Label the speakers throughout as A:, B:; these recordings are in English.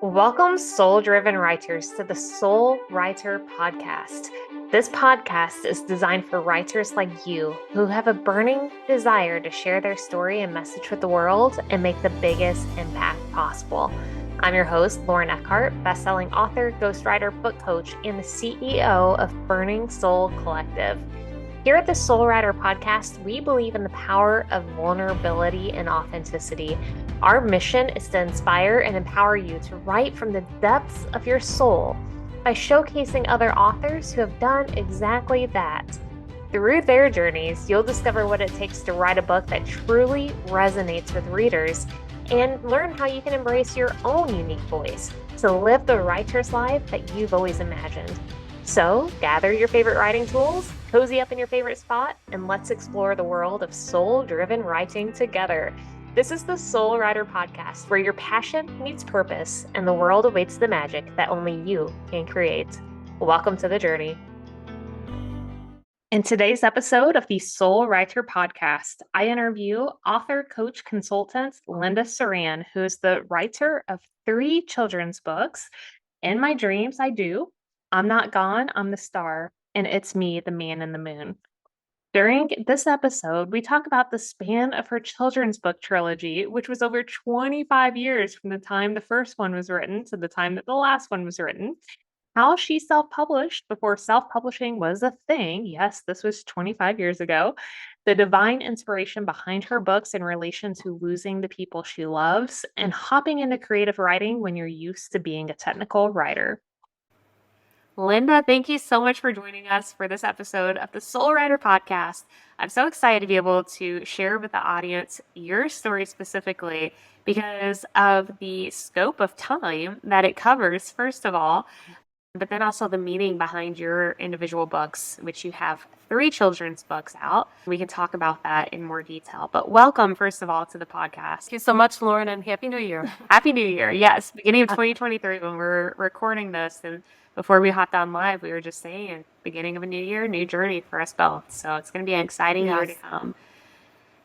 A: Welcome, soul driven writers, to the Soul Writer Podcast. This podcast is designed for writers like you who have a burning desire to share their story and message with the world and make the biggest impact possible. I'm your host, Lauren Eckhardt, bestselling author, ghostwriter, book coach, and the CEO of Burning Soul Collective. Here at the Soul Writer Podcast, we believe in the power of vulnerability and authenticity. Our mission is to inspire and empower you to write from the depths of your soul by showcasing other authors who have done exactly that. Through their journeys, you'll discover what it takes to write a book that truly resonates with readers and learn how you can embrace your own unique voice to live the writer's life that you've always imagined. So, gather your favorite writing tools, cozy up in your favorite spot, and let's explore the world of soul-driven writing together. This is the Soul Writer Podcast, where your passion meets purpose and the world awaits the magic that only you can create. Welcome to the journey. In today's episode of the Soul Writer Podcast, I interview author, coach, consultant Linda Saran, who is the writer of 3 children's books. In My Dreams, I Do, I'm Not Gone, I'm the Star, and It's Me, the Man in the Moon. During this episode, we talk about the span of her children's book trilogy, which was over 25 years from the time the first one was written to the time that the last one was written, how she self-published before self-publishing was a thing. Yes, this was 25 years ago. The divine inspiration behind her books in relation to losing the people she loves, and hopping into creative writing when you're used to being a technical writer. Linda, thank you so much for joining us for this episode of the Soul Writer Podcast. I'm so excited to be able to share with the audience your story specifically because of the scope of time that it covers, first of all, but then also the meaning behind your individual books, which you have 3 children's books out. We can talk about that in more detail. But welcome, first of all, to the podcast.
B: Thank you so much, Lauren, and Happy New Year.
A: Happy New Year. Yes, beginning of 2023 when we're recording this. And before we hopped on live, we were just saying, beginning of a new year, new journey for us both. So it's going to be an exciting year to come.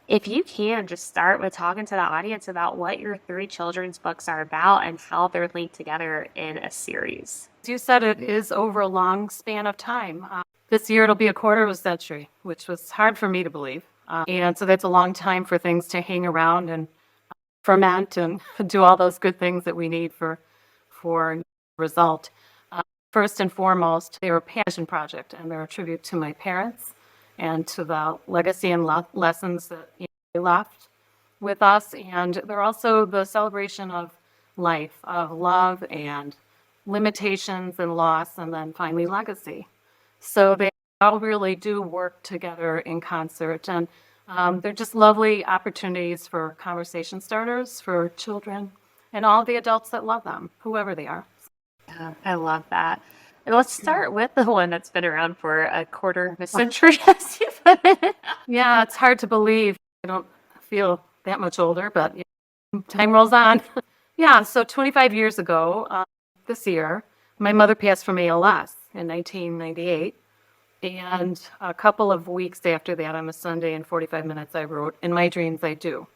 A: If you can, just start with talking to the audience about what your 3 children's books are about and how they're linked together in a series.
B: As you said, it is over a long span of time. This year, it'll be a quarter of a century, which was hard for me to believe. And so that's a long time for things to hang around and ferment and do all those good things that we need for result. First and foremost, they were a passion project, and they're a tribute to my parents and to the legacy and lessons that they left with us. And they're also the celebration of life, of love and limitations and loss, and then finally legacy. So they all really do work together in concert. And they're just lovely opportunities for conversation starters for children and all the adults that love them, whoever they are.
A: I love that. And let's start with the one that's been around for a quarter of a century, as you put it.
B: Yeah, it's hard to believe. I don't feel that much older, but time rolls on. Yeah, so 25 years ago, this year, my mother passed from ALS in 1998. And a couple of weeks after that, on a Sunday in 45 minutes, I wrote In My Dreams, I Do,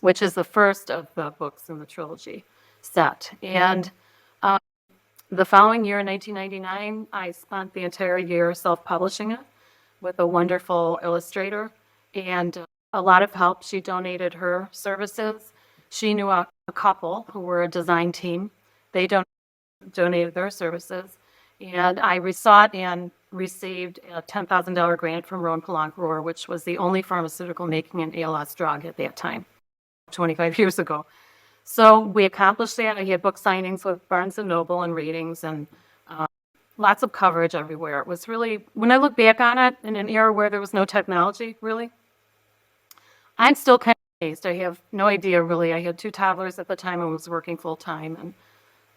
B: which is the first of the books in the trilogy set. And the following year, in 1999, I spent the entire year self-publishing it with a wonderful illustrator and a lot of help. She donated her services. She knew a couple who were a design team. They donated their services. And I sought and received a $10,000 grant from Rowan Polanco, which was the only pharmaceutical making an ALS drug at that time, 25 years ago. So we accomplished that. I had book signings with Barnes & Noble and readings and lots of coverage everywhere. It was really, when I look back on it, in an era where there was no technology, really, I'm still kind of amazed. I have no idea, really. I had 2 toddlers at the time and was working full-time, and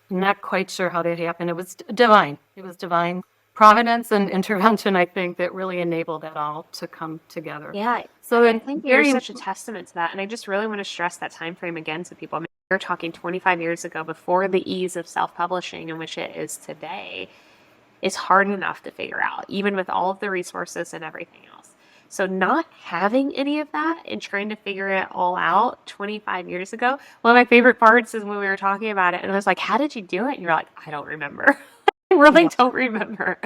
B: I'm not quite sure how that happened. It was divine. It was divine providence and intervention, I think, that really enabled that all to come together.
A: Yeah. So I think you're such a testament to that. And I just really want to stress that time frame again to people. I mean, you're talking 25 years ago, before the ease of self-publishing in which it is today, is hard enough to figure out, even with all of the resources and everything else. So not having any of that and trying to figure it all out 25 years ago. One of my favorite parts is when we were talking about it and I was like, how did you do it? And you're like, I don't remember. I really
B: Yeah.
A: don't remember.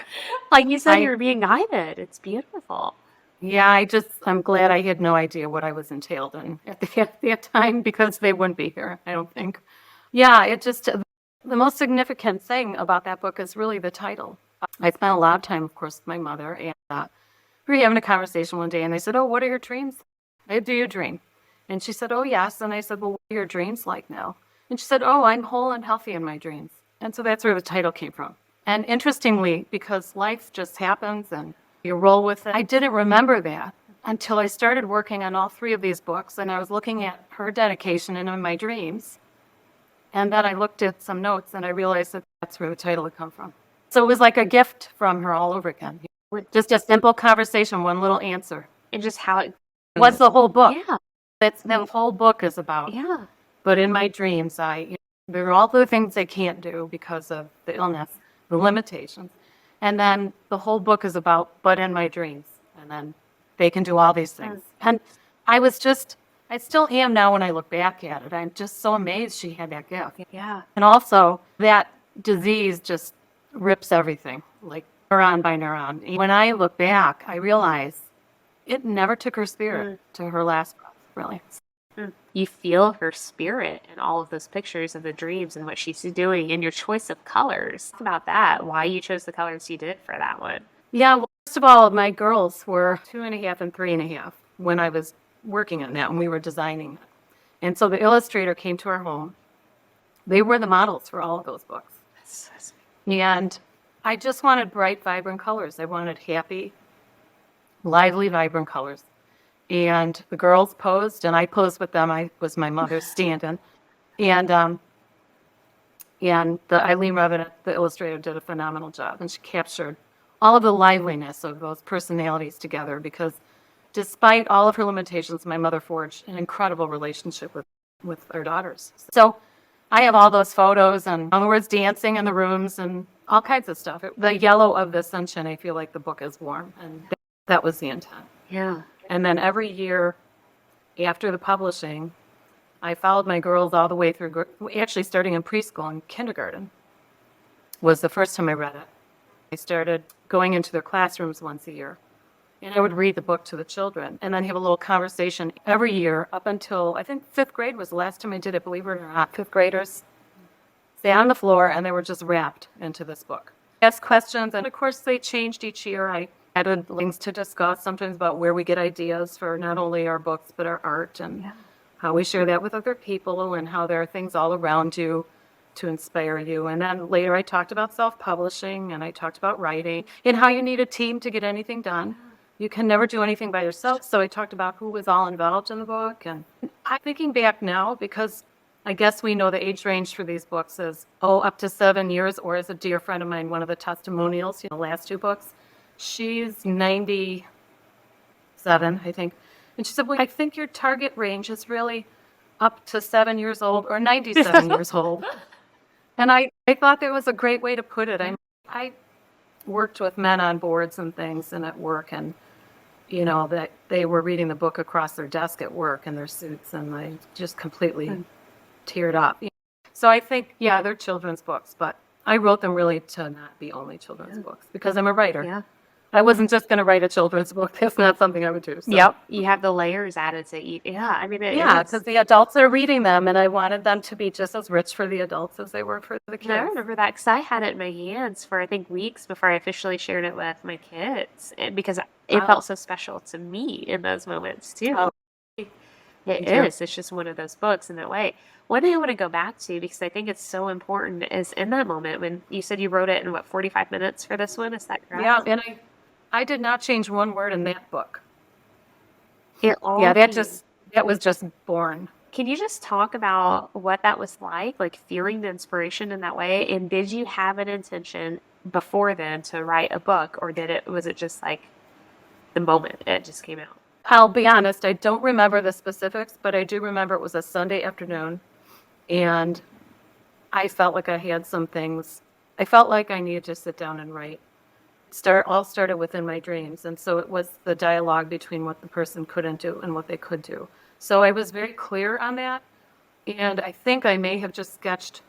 A: Like you said,
B: I
A: you're being guided. It's beautiful.
B: Yeah, I'm glad I had no idea what I was entailed in at that time because they wouldn't be here, I don't think. Yeah, the most significant thing about that book is really the title. I spent a lot of time, of course, with my mother, and we were having a conversation one day, and I said, "Oh, what are your dreams? Do you dream?" And she said, "Oh, yes." And I said, "Well, what are your dreams like now?" And she said, "Oh, I'm whole and healthy in my dreams." And so that's where the title came from. And interestingly, because life just happens and you roll with it, I didn't remember that until I started working on all three of these books, and I was looking at her dedication and in my dreams. And then I looked at some notes, and I realized that that's where the title had come from. So it was like a gift from her all over again. Just a simple conversation, one little answer.
A: And just how it
B: What's the whole book?
A: Yeah.
B: That's the whole book is about.
A: Yeah.
B: But in my dreams, there are all the things I can't do because of the illness, the limitations. And then the whole book is about, but in my dreams. And then they can do all these things. And I still am now when I look back at it. I'm just so amazed she had that gift.
A: Yeah.
B: And also, that disease just rips everything, like neuron by neuron. When I look back, I realize it never took her spirit to her last breath, really.
A: You feel her spirit in all of those pictures of the dreams and what she's doing and your choice of colors. Talk about that, why you chose the colors you did for that one.
B: Yeah, well, first of all, my girls were 2.5 and 3.5 when I was working on that, when we were designing it. And so the illustrator came to our home. They were the models for all of those books.
A: That's so sweet.
B: And I just wanted bright, vibrant colors. I wanted happy, lively, vibrant colors. And the girls posed, and I posed with them. I was my mother's stand-in. And Eileen Revenant, the illustrator, did a phenomenal job, and she captured all of the liveliness of those personalities together because despite all of her limitations, my mother forged an incredible relationship with her daughters. So I have all those photos and, in other words, dancing in the rooms and all kinds of stuff. The yellow of the sunshine, I feel like the book is warm, and that was the intent.
A: Yeah.
B: And then every year after the publishing, I followed my girls all the way through, actually starting in preschool and kindergarten was the first time I read it. I started going into their classrooms once a year, and I would read the book to the children and then have a little conversation every year up until, I think, 5th grade was the last time I did it, believe it or not. 5th graders sat on the floor, and they were just wrapped into this book. Asked questions, and of course, they changed each year. I added things to discuss, sometimes about where we get ideas for not only our books, but our art, and how we share that with other people, and how there are things all around you to inspire you. And then later I talked about self-publishing, and I talked about writing, and how you need a team to get anything done. You can never do anything by yourself, so I talked about who was all involved in the book. And I'm thinking back now, because I guess we know the age range for these books is, up to 7 years, or as a dear friend of mine, one of the testimonials, the last 2 books, she's 97, I think. And she said, well, I think your target range is really up to 7 years old or 97 years old. And I thought that was a great way to put it. I worked with men on boards and things and at work, and, that they were reading the book across their desk at work in their suits, and I just completely teared up. So I think, they're children's books, but I wrote them really to not be only children's books because I'm a writer.
A: Yeah.
B: I wasn't just going to write a children's book. That's not something I would do. So.
A: Yep. You have the layers added to each. Yeah. I mean,
B: because the adults are reading them, and I wanted them to be just as rich for the adults as they were for the kids.
A: I remember that because I had it in my hands for, I think, weeks before I officially shared it with my kids, because it felt so special to me in those moments, too.
B: Oh.
A: It is. It's just one of those books in that way. One thing I want to go back to, because I think it's so important, is in that moment when you said you wrote it in, 45 minutes for this one? Is that correct?
B: Yeah, and I did not change one word in that book.
A: That
B: was just born.
A: Can you just talk about what that was like feeling the inspiration in that way? And did you have an intention before then to write a book, or was it just like the moment it just came out?
B: I'll be honest, I don't remember the specifics, but I do remember it was a Sunday afternoon, and I felt like I had some things. I felt like I needed to sit down and write all started within my dreams. And so it was the dialogue between what the person couldn't do and what they could do. So I was very clear on that. And I think I may have just sketched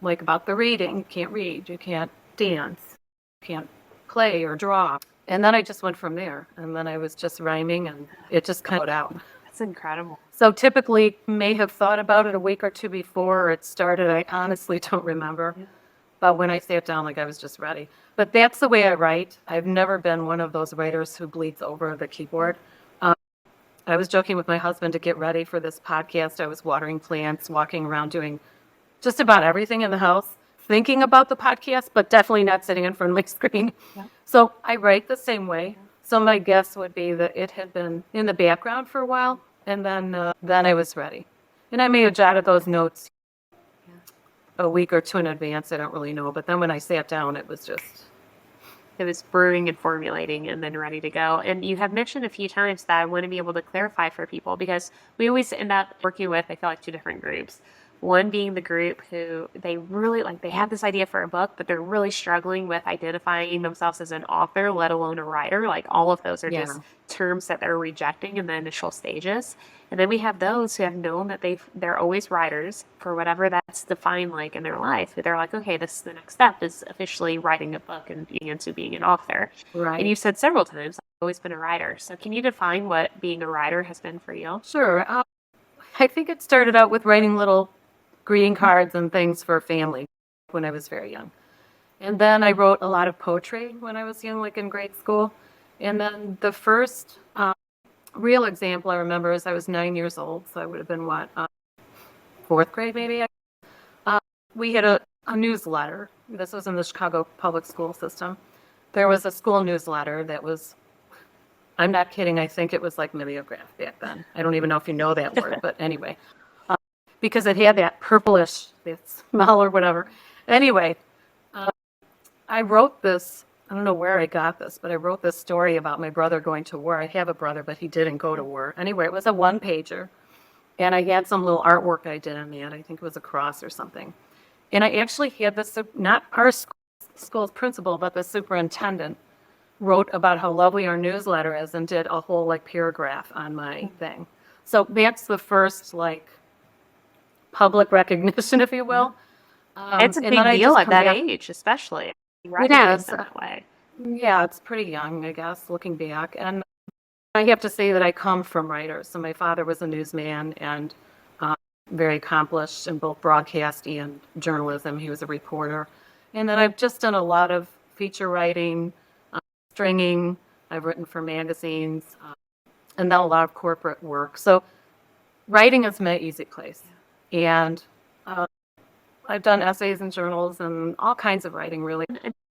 B: like about the reading. You can't read, you can't dance, you can't play or draw. And then I just went from there. And then I was just rhyming and it just kind of out.
A: That's incredible.
B: So typically may have thought about it a week or two before it started. I honestly don't remember.
A: Yeah.
B: But when I sat down, like I was just ready. But that's the way I write. I've never been one of those writers who bleeds over the keyboard. I was joking with my husband to get ready for this podcast. I was watering plants, walking around doing just about everything in the house, thinking about the podcast, but definitely not sitting in front of my screen.
A: Yeah.
B: So I write the same way. So my guess would be that it had been in the background for a while, and then I was ready. And I may have jotted those notes a week or two in advance. I don't really know. But then when I sat down, it was just...
A: It was brewing and formulating and then ready to go. And you have mentioned a few times that I want to be able to clarify for people because we always end up working with, I feel like, two different groups. One being the group who they really they have this idea for a book, but they're really struggling with identifying themselves as an author, let alone a writer. Like all of those are just terms that they're rejecting in the initial stages. And then we have those who have known that they're always writers for whatever that's defined like in their life. They're like, okay, this is the next step is officially writing a book and being into being an author.
B: Right.
A: And you've said several times, I've always been a writer. So can you define what being a writer has been for you?
B: Sure. I think it started out with writing little greeting cards and things for family when I was very young. And then I wrote a lot of poetry when I was young, like in grade school. And then the first real example I remember is I was 9 years old, so I would have been, fourth grade maybe? We had a newsletter. This was in the Chicago public school system. There was a school newsletter that was, I'm not kidding, I think it was like mimeograph back then. I don't even know if you know that word, but anyway. Because it had that purplish smell or whatever. Anyway, I wrote this, I don't know where I got this, but I wrote this story about my brother going to war. I have a brother, but he didn't go to war. Anyway, it was a one-pager, and I had some little artwork I did on that. I think it was a cross or something. And I actually had this, not our school's principal, but the superintendent wrote about how lovely our newsletter is and did a whole paragraph on my thing. So that's the first public recognition, if you will.
A: It's a big deal at that age, especially.
B: Yes.
A: In that way.
B: Yeah, it's pretty young, I guess, looking back. And I have to say that I come from writers. So my father was a newsman and very accomplished in both broadcast and journalism. He was a reporter. And then I've just done a lot of feature writing, stringing. I've written for magazines, and then a lot of corporate work. So writing is my easy place. And I've done essays and journals and all kinds of writing, really.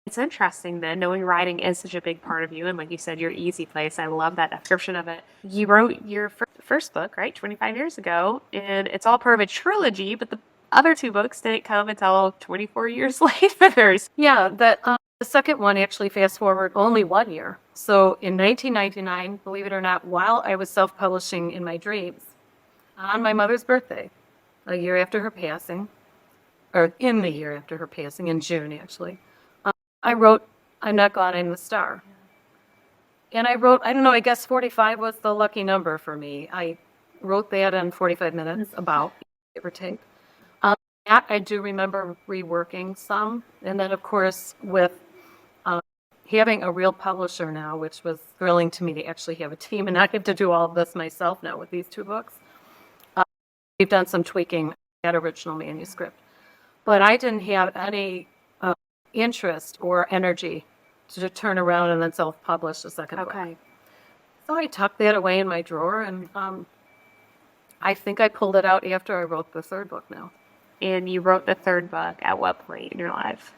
A: It's interesting then, knowing writing is such a big part of you. And like you said, your easy place. I love that description of it. You wrote your first book, right, 25 years ago, and it's all part of a trilogy, but the other two books didn't come until 24 years later.
B: Yeah, the second one actually fast forward only 1 year. So in 1999, believe it or not, while I was self-publishing in my dreams, on my mother's birthday, a year after her passing, or in the year after her passing, in June actually, I wrote I'm Not Gone, I'm the Star. And I wrote, I don't know, I guess 45 was the lucky number for me. I wrote that in 45 minutes, about, give or take. That I do remember reworking some. And then, of course, with having a real publisher now, which was thrilling to me to actually have a team and not have to do all of this myself now with these two books. We've done some tweaking at original manuscript. But I didn't have any interest or energy to turn around and then self-publish the second book.
A: Okay.
B: So I tucked that away in my drawer, and I think I pulled it out after I wrote the third book now.
A: And you wrote the third book at what point in your life?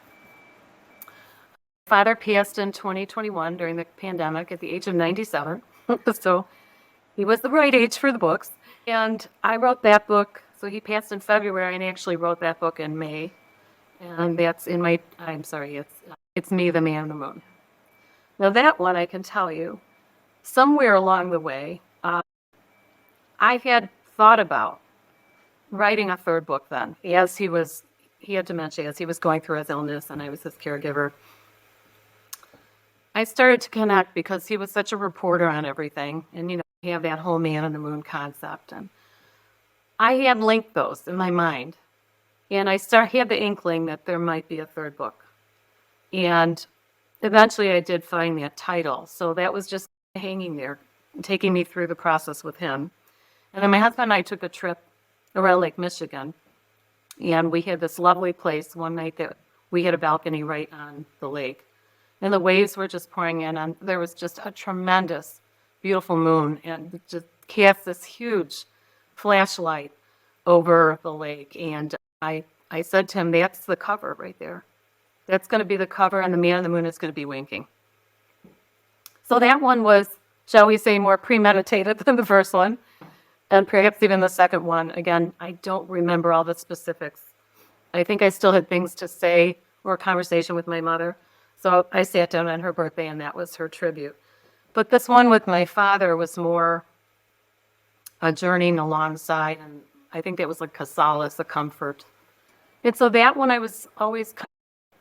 B: Father passed in 2021 during the pandemic at the age of 97. So he was the right age for the books. And I wrote that book. So he passed in February, and I actually wrote that book in May. And that's in my, I'm sorry, it's Me, the Man, the Moon. Now that one, I can tell you, somewhere along the way, I had thought about writing a third book then, as he had dementia, as he was going through his illness, and I was his caregiver. I started to connect because he was such a reporter on everything. And, he had that whole man on the moon concept. And I had linked those in my mind. And had the inkling that there might be a third book. And eventually I did find that title. So that was just hanging there, taking me through the process with him. And then my husband and I took a trip around Lake Michigan. And we had this lovely place one night that we had a balcony right on the lake. And the waves were just pouring in, and there was just a tremendous, beautiful moon, and it just cast this huge flashlight over the lake. And I said to him, "That's the cover right there. That's going to be the cover, and the man on the moon is going to be winking." So that one was, shall we say, more premeditated than the first one, and perhaps even the second one. Again, I don't remember all the specifics. I think I still had things to say or a conversation with my mother. So I sat down on her birthday, and that was her tribute. But this one with my father was more a journeying alongside, and I think that was like a solace, a comfort. And so that one I was always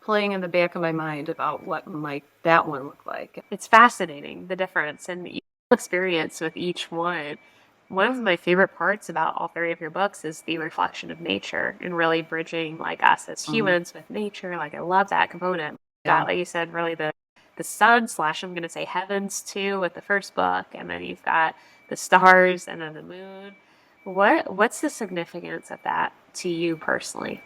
B: playing in the back of my mind about what might that one look like.
A: It's fascinating, the difference and experience with each one. One of my favorite parts about all three of your books is the reflection of nature and really bridging like us as humans with nature. Like I love that component.
B: Yeah.
A: Got, like you said, really the sun slash I'm gonna say heavens too with the first book, and then you've got the stars and then the moon. What's the significance of that to you personally?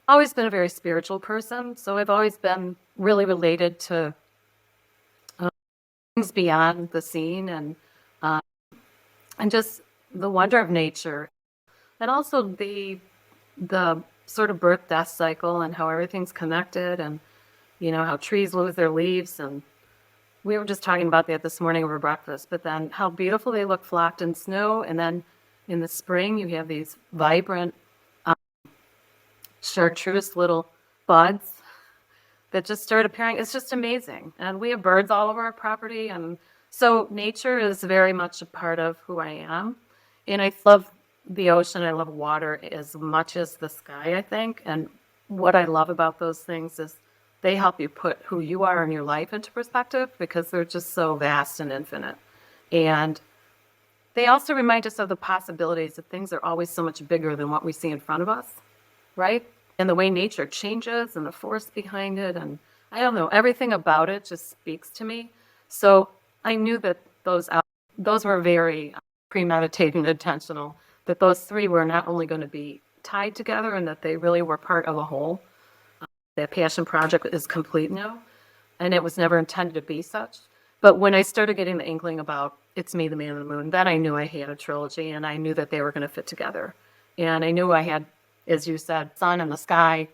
B: Always been a very spiritual person, so I've always been really related to things beyond the scene and just the wonder of nature, and also the sort of birth death cycle and how everything's connected, and how trees lose their leaves. And we were just talking about that this morning over breakfast, but then how beautiful they look flocked in snow, and then in the spring you have these vibrant chartreuse little buds that just start appearing. It's just amazing. And we have birds all over our property, and so nature is very much a part of who I am. And I love the ocean, I love water as much as the sky, I think. And what I love about those things is they help you put who you are in your life into perspective, because they're just so vast and infinite. And they also remind us of the possibilities that things are always so much bigger than what we see in front of us, right? And the way nature changes and the force behind it. And I don't know, everything about it just speaks to me. So I knew that those were very premeditated and intentional, that those three were not only going to be tied together and that they really were part of a whole. That passion project is complete now, and it was never intended to be such. But when I started getting the inkling about It's Me, the Man on the Moon, then I knew I had a trilogy, and I knew that they were going to fit together. And I knew I had, as you said, sun and the sky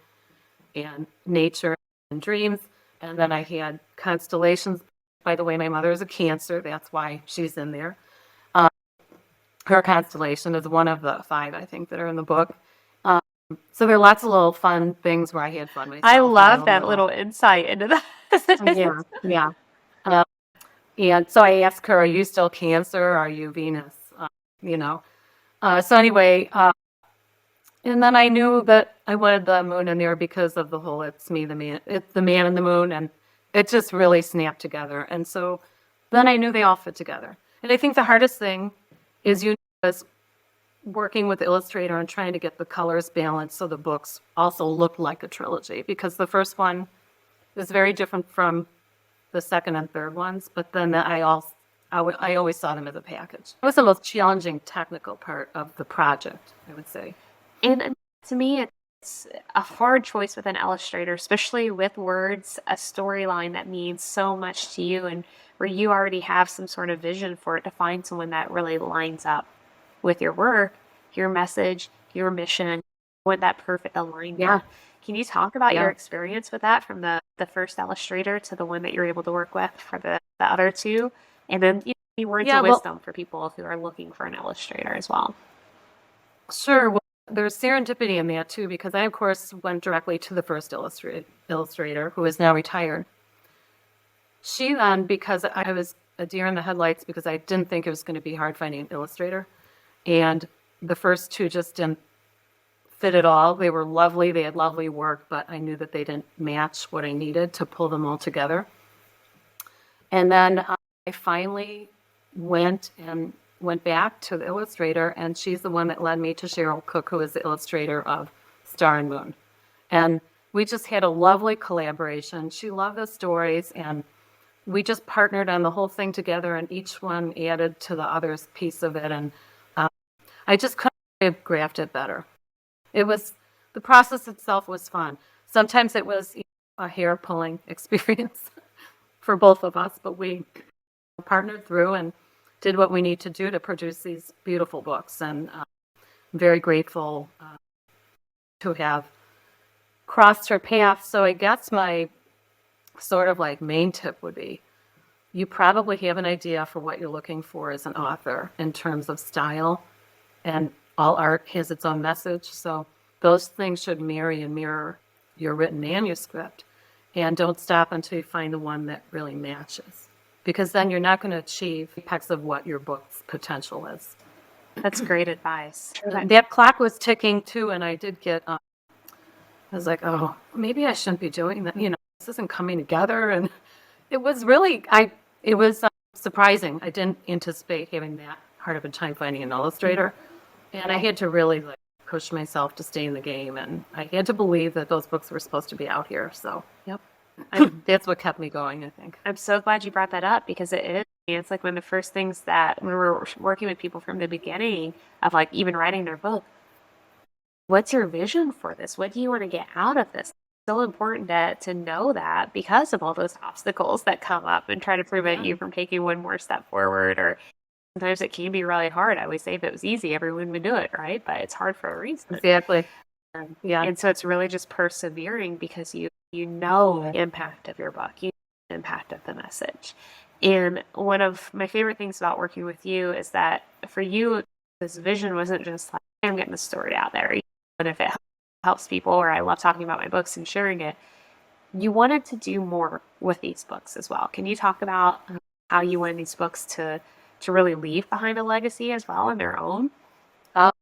B: and nature and dreams. And then I had constellations. By the way, my mother is a Cancer. That's why she's in there. Her constellation is one of the 5, I think, that are in the book. So there are lots of little fun things where I had fun myself.
A: I love that little insight into that.
B: Yeah, yeah. And so I asked her, "Are you still Cancer? Are you Venus?" So anyway, and then I knew that I wanted the moon in there because of the whole "It's me, the man," it's the man in the moon, and it just really snapped together. And so then I knew they all fit together. And I think the hardest thing is working with the illustrator and trying to get the colors balanced so the books also look like a trilogy, because the first one is very different from the second and third ones, but then I always saw them as a package. It was the most challenging technical part of the project, I would say.
A: And to me, it's a hard choice with an illustrator, especially with words, a storyline that means so much to you and where you already have some sort of vision for it, to find someone that really lines up with your work, your message, your mission, with that perfect alignment.
B: Yeah.
A: Can you talk about your experience with that, from the first illustrator to the one that you're able to work with for the other two? And then any words of wisdom for people who are looking for an illustrator as well.
B: Sure. Well, there's serendipity in that too, because I, of course, went directly to the first illustrator, who is now retired. She then, because I was a deer in the headlights, because I didn't think it was going to be hard finding an illustrator. And the first two just didn't fit at all. They were lovely. They had lovely work, but I knew that they didn't match what I needed to pull them all together. And then I finally went back to the illustrator, and she's the one that led me to Cheryl Cook, who is the illustrator of Star and Moon. And we just had a lovely collaboration. She loved the stories, and we just partnered on the whole thing together, and each one added to the other's piece of it. And I just couldn't have graphed it better. The process itself was fun. Sometimes it was a hair pulling experience for both of us, but we partnered through and did what we need to do to produce these beautiful books. And I'm very grateful to have crossed her path. So I guess my sort of like main tip would be, you probably have an idea for what you're looking for as an author in terms of style, and all art has its own message. So those things should marry and mirror your written manuscript. And don't stop until you find the one that really matches, because then you're not going to achieve the apex of what your book's potential is.
A: That's great advice.
B: That clock was ticking too, and I did get, I was like, oh, maybe I shouldn't be doing that. This isn't coming together. And it was really, it was surprising. I didn't anticipate having that hard of a time finding an illustrator. And I had to really push myself to stay in the game. And I had to believe that those books were supposed to be out here. So, yep. That's what kept me going, I think.
A: I'm so glad you brought that up, because it is. It's like one of the first things that when we're working with people from the beginning of even writing their book, what's your vision for this? What do you want to get out of this? It's so important to know that, because of all those obstacles that come up and try to prevent you from taking one more step forward. Or sometimes it can be really hard. I always say if it was easy, everyone would do it, right? But it's hard for a reason.
B: Exactly.
A: Yeah. And so it's really just persevering, because you know the impact of your book, you know the impact of the message. And one of my favorite things about working with you is that for you, this vision wasn't just like, I'm getting the story out there. And if it helps people, or I love talking about my books and sharing it, you wanted to do more with these books as well. Can you talk about how you wanted these books to really leave behind a legacy as well in their own?
B: That's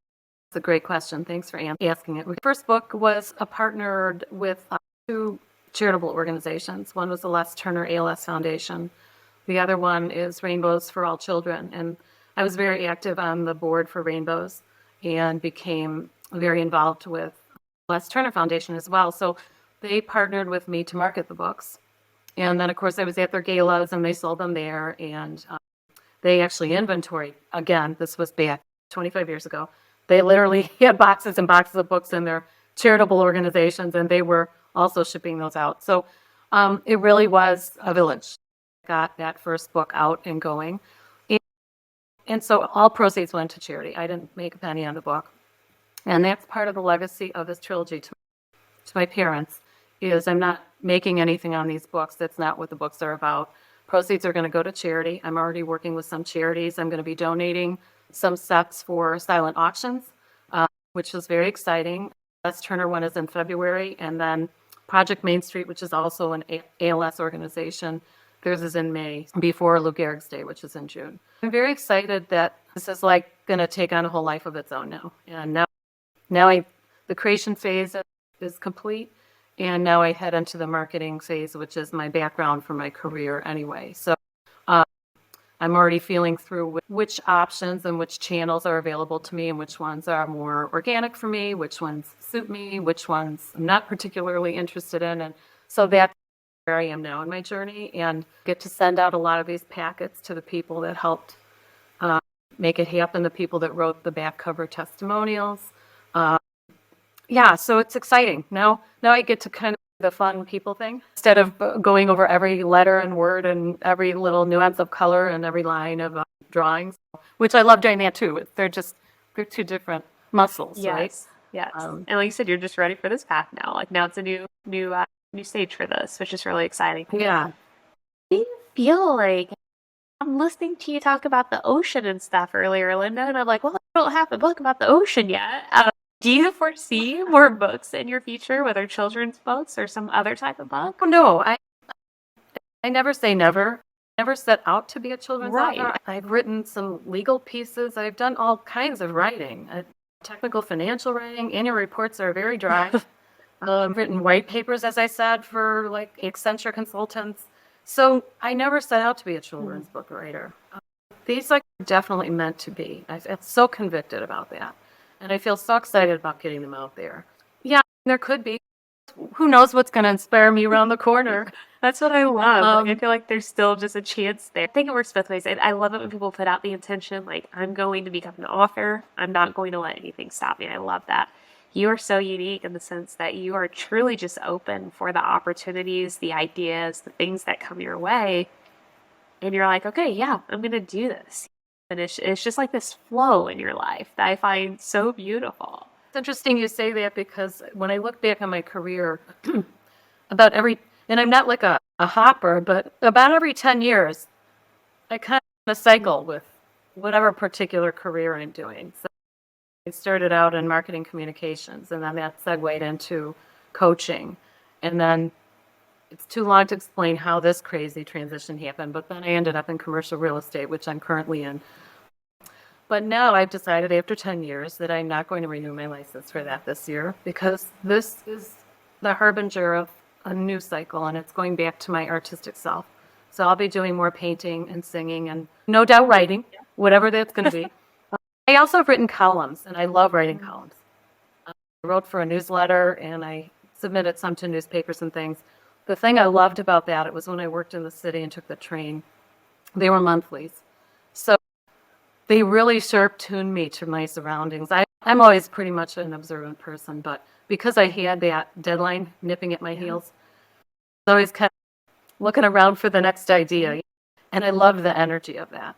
B: a great question. Thanks for asking it. The first book was partnered with two charitable organizations. One was the Les Turner ALS Foundation. The other one is Rainbows for All Children. And I was very active on the board for Rainbows and became very involved with Les Turner Foundation as well. So they partnered with me to market the books. And then, of course, I was at their galas and they sold them there. And they actually inventoried, again, this was back 25 years ago. They literally had boxes and boxes of books in their charitable organizations, and they were also shipping those out. So it really was a village. Got that first book out and going. And so all proceeds went to charity. I didn't make a penny on the book. And that's part of the legacy of this trilogy to my parents, is I'm not making anything on these books. That's not what the books are about. Proceeds are going to go to charity. I'm already working with some charities. I'm going to be donating some sets for silent auctions, which is very exciting. Les Turner one is in February, and then Project Main Street, which is also an ALS organization, theirs is in May, before Lou Gehrig's Day, which is in June. I'm very excited that this is going to take on a whole life of its own now. And now the creation phase is complete, and now I head into the marketing phase, which is my background for my career anyway. So I'm already feeling through which options and which channels are available to me, and which ones are more organic for me, which ones suit me, which ones I'm not particularly interested in. And so that's where I am now in my journey, and get to send out a lot of these packets to the people that helped make it happen, the people that wrote the back cover testimonials. So it's exciting. Now I get to kind of the fun people thing, instead of going over every letter and word and every little nuance of color and every line of drawings, which I love doing that too. They're two different muscles, right?
A: Yes. And like you said, you're just ready for this path now. Now it's a new stage for this, which is really exciting.
B: Yeah.
A: Do you feel like, I'm listening to you talk about the ocean and stuff earlier, Linda, and I'm like, well, I don't have a book about the ocean yet. Do you foresee more books in your future, whether children's books or some other type of book?
B: No, I never say never. I never set out to be a children's author. I've written some legal pieces. I've done all kinds of writing, technical financial writing. Annual reports are very dry. I've written white papers, as I said, for Accenture consultants. So I never set out to be a children's book writer. These are definitely meant to be. I'm so convicted about that. And I feel so excited about getting them out there. Yeah, there could be. Who knows what's going to inspire me around the corner?
A: That's what I love. Like, I
B: Um,
A: feel like there's still just a chance there. I think it works both ways. I love it when people put out the intention, like, I'm going to become an author. I'm not going to let anything stop me. I love that. You are so unique in the sense that you are truly just open for the opportunities, the ideas, the things that come your way. And you're like, okay, yeah, I'm going to do this. And it's just like this flow in your life that I find so beautiful.
B: it's interesting you say that because when I look back on my career, about every, and I'm not like a hopper, but about every 10 years, I kind of in a cycle with whatever particular career I'm doing. So I started out in marketing communications, and then that segued into coaching. And then it's too long to explain how this crazy transition happened, but then I ended up in commercial real estate, which I'm currently in. But now I've decided after 10 years that I'm not going to renew my license for that this year because this is the harbinger of a new cycle and it's going back to my artistic self. So I'll be doing more painting and singing and no doubt writing, whatever that's going to be. I also have written columns and I love writing columns. I wrote for a newsletter and I submitted some to newspapers and things. The thing I loved about that, it was when I worked in the city and took the train. They were monthlies. So they really sharp tuned me to my surroundings. I'm always pretty much an observant person, but because I had that deadline nipping at my heels, I always kept looking around for the next idea. And I loved the energy of that.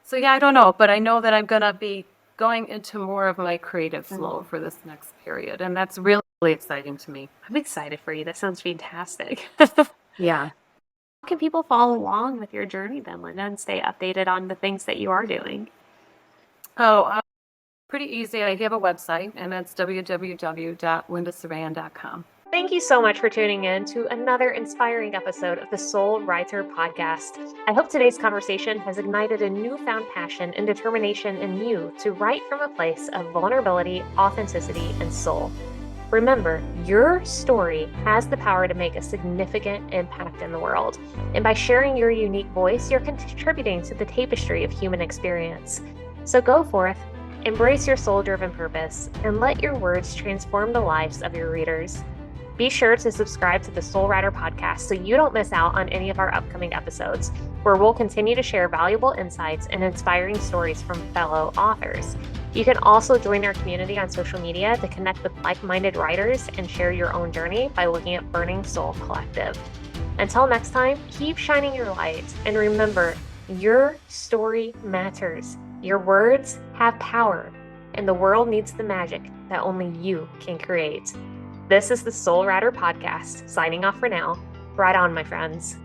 B: So yeah, I don't know, but I know that I'm going to be going into more of my creative flow for this next period. And that's really, really exciting to me.
A: I'm excited for you. That sounds fantastic.
B: Yeah.
A: How can people follow along with your journey then, Linda, and stay updated on the things that you are doing?
B: Oh, pretty easy. I have a website, and that's www.lindasaran.com.
A: Thank you so much for tuning in to another inspiring episode of the Soul Writer Podcast. I hope today's conversation has ignited a newfound passion and determination in you to write from a place of vulnerability, authenticity, and soul. Remember, your story has the power to make a significant impact in the world. And by sharing your unique voice, you're contributing to the tapestry of human experience. So go forth, embrace your soul-driven purpose, and let your words transform the lives of your readers. Be sure to subscribe to the Soul Writer Podcast so you don't miss out on any of our upcoming episodes, where we'll continue to share valuable insights and inspiring stories from fellow authors. You can also join our community on social media to connect with like-minded writers and share your own journey by looking at Burning Soul Collective. Until next time, keep shining your light, and remember, your story matters. Your words have power, and the world needs the magic that only you can create. This is the Soul Writer Podcast, signing off for now. Right on, my friends.